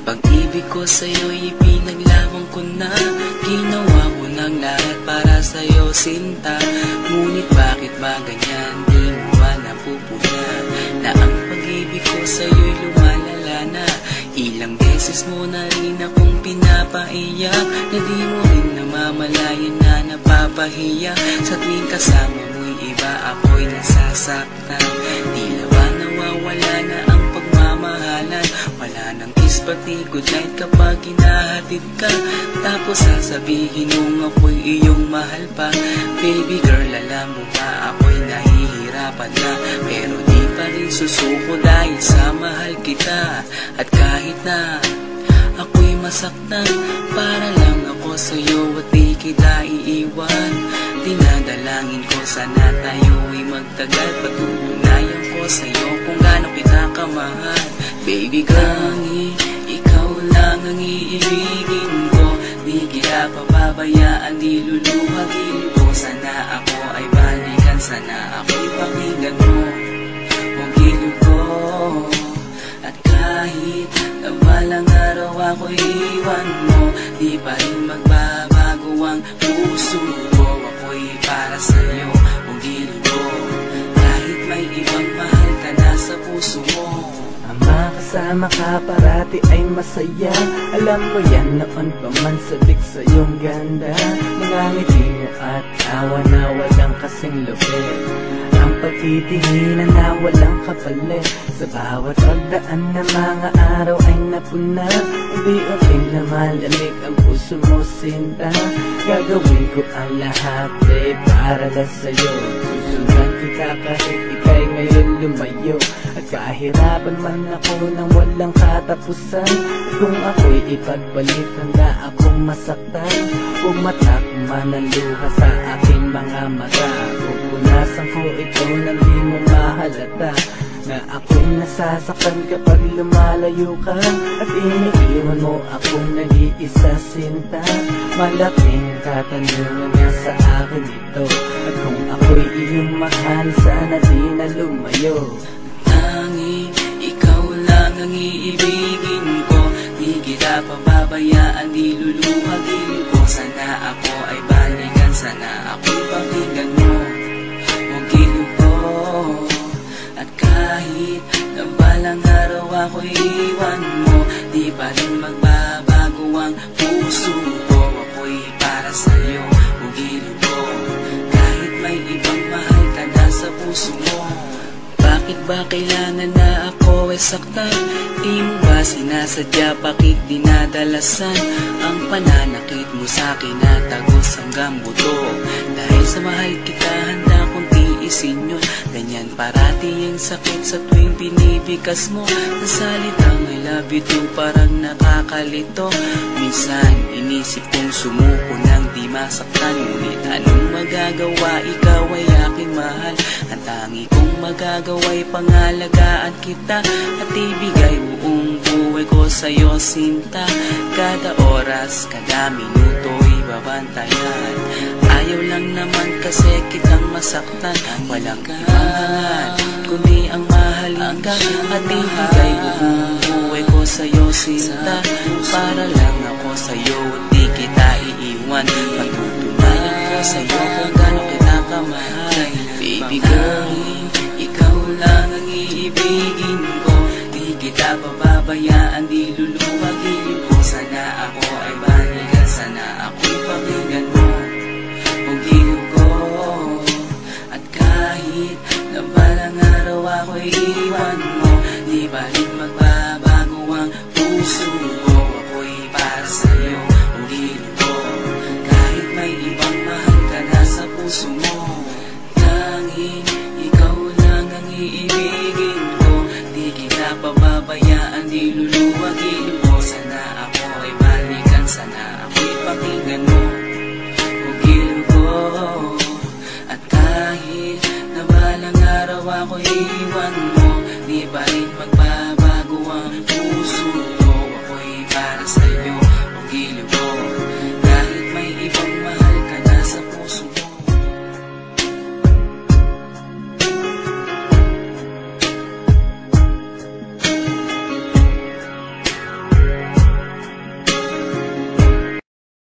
Pag-ibig ko sa'yo'y ipinaglaban ko na. Ginawa ko ng lahat para sa'yo, sinta. Ngunit bakit ba ganyan? Di mo ba napupuna na ang pag-ibig ko sa'yo'y lumalala na? Ilang beses mo na rin akong pinapaiyak, na di mo rin namamalayan na napapahiya. Sa tuwing kasama mo'y iba, ako'y nasasaktan. Tila ba nawawala na ang pagmamahalan? Wala nang kiss pati good night kapag hinahatid ka. Tapos sasabihin mong ako'y iyong mahal pa. Baby girl, alam mo ba ako'y nahihirapan na, pero di pa rin susuko dahil sa mahal kita. At kahit na ako'y masaktan, para lang ako sa'yo at di kita iiwan. Dinadalangin ko sana tayo'y magtagal. Patutunayan ko sa'yo kung gaano kita kamahal. Baby girl, ikaw lang ang iibigin ko. Di kita pababayaan, di luluhagin ko. Sana ako ay balikan, sana ako'y pakinggan mo ang gilid ko. At kahit na walang araw ako'y iwan mo, di pa rin magbabago ang puso ko. Ako'y para sa'yo, ang gilid ko. Kahit may ibang mahal ka na sa puso mo. Ang makasama ka parati ay masaya. Alam mo yan, noon pa man sabik sa iyong ganda. Mga ngiti mo at tawa na walang kasing lupit. Ang pagtitinginan na walang kapalit. Sa bawat pagdaan na mga araw ay napuna. Unti-unting na malamig ang puso mo, sinta. Gagawin ko ang lahat para lang sa'yo. Susundan kita kahit ika'y ngayon lumayo. At kahirapan man ako nang walang katapusan. Kung ako'y ipagbalik, handa akong masaktan. Kung matakman ang luha sa aking mga mata, pupunasan ko ito nang di mo mahalata na ako'y nasasaktan kapag lumalayo ka. At iniiwan mo akong nag-iisa, sinta. Malaking katanungan nga sa akin ito. At kung ako'y iyong mahal, sana di na lumayo. Tanging ikaw lang ang iibigin ko. Di kita pababayaan, di luluhagin ko. Sana ako ay balikan, sana ako'y pakinggan mo ang gilid ko. At kahit na balang araw ako'y iwan mo, di pa rin magbabago ang puso ko. Ako'y para sa'yo, ang gilid ko. Kahit may ibang mahal ka na sa puso mo. Bakit ba kailangan na ako ay saktan? Di mo ba sinasadya, bakit dinadalasan ang pananakit mo sa'kin na tagos hanggang buto? Dahil sa mahal kita, handa kong tiisin yun. Ganyan parati ang sakit sa tuwing binibigas mo. Ang salitang I love you too parang nakakalito. Minsan inisip kong sumuko nang di masaktan. Ngunit anong magagawa, ikaw ay aking mahal. Ang tangi kong magagawa'y pangalagaan kita at ibigay buong buhay ko sa'yo, sinta. Kada oras, kada minuto'y babantayan. Ayaw lang naman kasi kitang masaktan. Walang ibang kundi ang mahalin ka at ibigay buong buhay ko sa'yo, sinta. Para lang ako sa'yo at di kita iiwan. Patutunayan ko sa'yo kung gaano kita kamahal. Baby girl, ikaw lang ang iibigin ko. Di kita pababayaan, di lulu